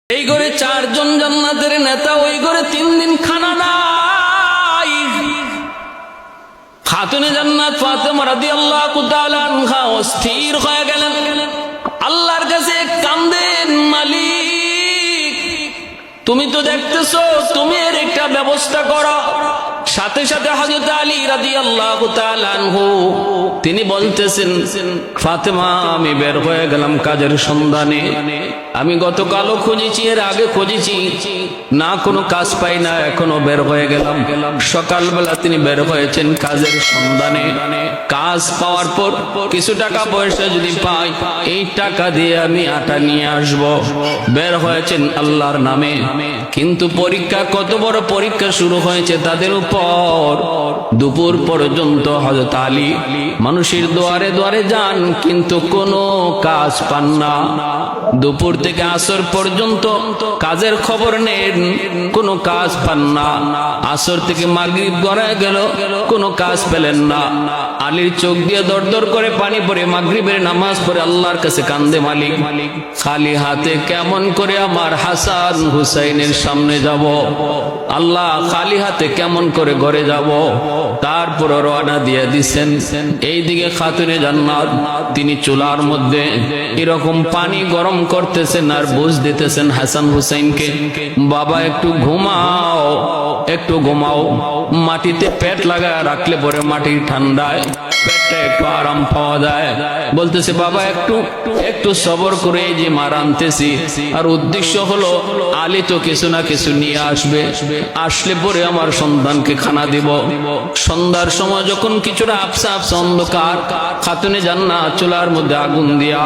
এই ঘরে চারজন জান্নাতের নেতা, ওই ঘরে 3 দিন খানা নাই। খাতুনে জান্নাত ফাতেমা রাদিয়াল্লাহু তাআলা আনহা অস্থির হয়ে গেলেন, আল্লাহর কাছে কান্দেন, মালিক তুমি তো দেখতেছো, তুমি এর একটা ব্যবস্থা করো। সাথে সাথে হযরত আলী রাদিয়াল্লাহু তাআলা আনহু তিনি বলতেছেন, ফাতেমা আমি বের হয়ে গেলাম কাজের সন্ধানে। আমি গতকালও খুঁজেছি, এর আগে খুঁজেছি, না কোনো কাজ পাই না, এখনো বের হয়ে গেলাম। সকালবেলা তিনি বের হয়েছেন কাজের সন্ধানে। কাজ পাওয়ার পর কিছু টাকা পয়সা যদি পাই, এই টাকা দিয়ে আমি আটা নিয়ে আসব। বের হয়েছেন আল্লাহর নামে। কিন্তু পরীক্ষা, কত বড় পরীক্ষা শুরু হয়েছে তাদের উপর। দুপুর পর্যন্ত হযরত আলী মানুষের দুয়ারে দুয়ারে যান, কিন্তু কোনো কাজ পান না। দুপুর থেকে আসর পর্যন্ত কাজের খবর নেন, কোনো কাজ পান না। আসর থেকে মাগরিব গড়ায় গেল, কোনো কাজ পেলেন না। আলীর চোখ দিয়ে দরদর করে পানি পড়ে, মাগরিবের নামাজ পড়ে আল্লাহর কাছে কান্দে, মালিক খালি হাতে কেমন করে আমার হাসান হুসাইনের সামনে যাব? আল্লাহ খালি হাতে কেমন করে ঘরে যাব? তারপর রওনা দিয়ে দিচ্ছেন এইদিকে খাতুনে জান্নাত, তিনি চুলার মধ্যে এরকম পানি গরম করতেছেন আর বুঝ দিতেছেন হাসান হুসাইনকে, বাবা একটু ঘুমাও, একটু ঘুমাও। মাটিতে পেট লাগায় রাখলে পরে মাটির ঠান্ডায় পেটটা একটু আরাম পাওয়া যায়। বলতেছে, বাবা একটু একটু সবর করে এই যে মার আনতেছি। আর উদ্দেশ্য হলো আলী তো কিছু না কিছু নিয়ে আসবে, আসলে পরে আমার সন্তানকে খানা দিব। সন্ধ্যার সময় যখন কিছুটা আবসা আবসা অন্ধকার, খাতুনে জান্নাত চুলার মধ্যে আগুন দিয়া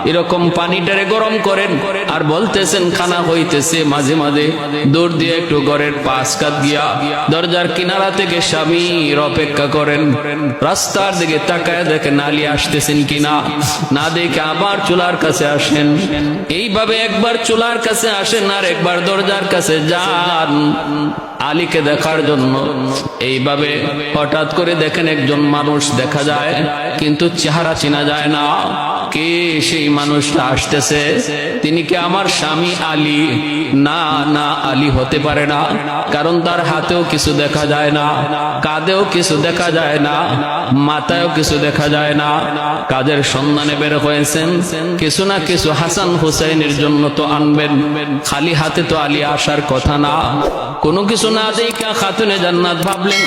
এরকম পানিটারে গরম করেন আর বলতেছেন খানা হইতেছে। মাঝে মাঝে দৌড় দিয়ে একটু ঘরের পাশ কাত গিয়া দরজার কিনারা থেকে স্বামীর অপেক্ষা করেন। রাস্তার দিকে তাকায় দেখেন আলী আসতেছেন কিনা, না দেখে আবার চুলার কাছে আসেন। এইভাবে একবার চুলার কাছে আসেন আর একবার দরজার কাছে যান আলীকে দেখার জন্য। এইভাবে হঠাৎ করে দেখেন একজন মানুষ দেখা যায়, কিন্তু চেহারা চেনা যায় না। কে সেই মানুষটা আসতেছে? তিনি কি আমার স্বামী আলী? না না, আলী হতে পারে না, কারণ তার হাতেও কিছু দেখা যায় না, কাঁধেও কিছু দেখা যায় না, মাথায়ও কিছু দেখা যায় না। কাজের সন্ধানে বের হয়েছেন, কিছু না কিছু হাসান হুসাইনের জন্য তো আনবেন, খালি হাতে তো আলী আসার কথা না। কোনো কিছু না দেখা খাতুনে জান্নাত ভাবলেন,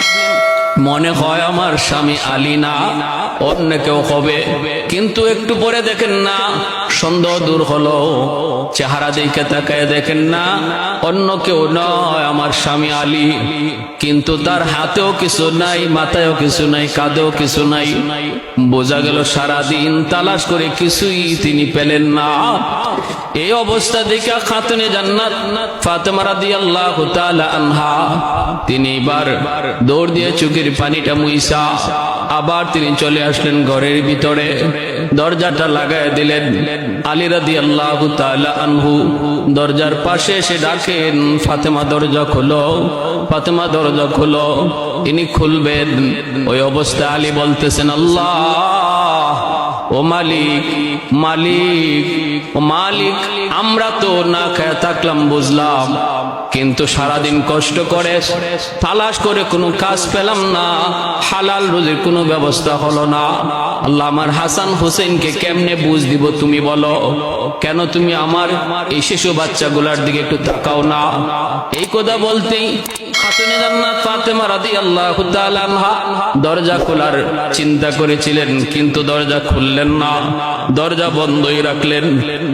মনে হয় আমার স্বামী আলী না, অন্য কেউ হবে। কিন্তু একটু পরে দেখেন না, সন্দেহ দূর হলো, চেহারা দেখে তাকায় দেখেন না, অন্য কেউ নয়, আমার স্বামী আলী। কিন্তু তার হাতেও কিছু নাই, মাথায়ও কিছু নাই, কাঁধেও কিছু নাই। বোঝা গেল সারাদিন তালাশ করে কিছুই তিনি পেলেন না। এই অবস্থা দেখে খাতুনে জান্নাত ফাতেমা রাদিয়াল্লাহু তাআলা আনহা তিনি এবার দৌড় দিয়ে চোখের পানিটা মুইসা আবার তিনি চলে আসলেন ঘরের ভিতরে, দরজাটা লাগায় দিলেন। আলী রাদিয়াল্লাহু তাআলা আনহু দরজার পাশে এসে ডাকেন, ফাতেমা দরজা খোলো, ফাতেমা দরজা খোলো। তিনি খুলবেন, ওই অবস্থা আলী বলতেছেন, আল্লাহ ও মালিক, মালিক ও মালিক, আমরা তো না খেয়ে থাকলাম বুঝলাম, কিন্তু সারাদিন কষ্ট করে তালাশ করে কোনো কাজ পেলাম না, হালাল রুজির কোনো ব্যবস্থা হলো না। আল্লাহ আমার হাসান হুসেনকে কেমনে বুঝ দিব তুমি বলো? কেন তুমি আমার এই শিশু বাচ্চাগুলার দিকে একটু তাকাও না? এই কথা বলতেই খাতুনে জান্নাত ফাতেমা রাদিয়াল্লাহু তাআলা আনহা দরজা খোলার চিন্তা করেছিলেন, কিন্তু দরজা খুললেন না, দরজা বন্ধই রাখলেন।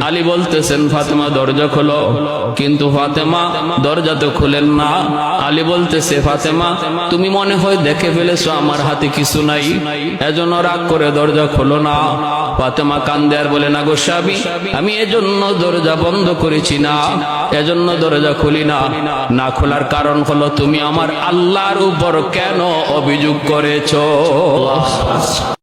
আলী বলতেছেন, ফাতেমা দরজা খোলো, কিন্তু ফাতেমা দরজা তো খুলেন না। আলী বলতেছে, ফাতেমা তুমি মনে হয় দেখে ফেলেছো আমার হাতে কিছু নাই, এজন্য রাগ করে দরজা খোলো না। ফাতেমা কান্দে আর বলে, না গো স্বামী, আমি এজন্য দরজা বন্ধ করেছি না, এজন্য দরজা খুলি না। না খোলার কারণ হলো তুমি আমার আল্লাহর উপর কেন অভিযোগ করেছো?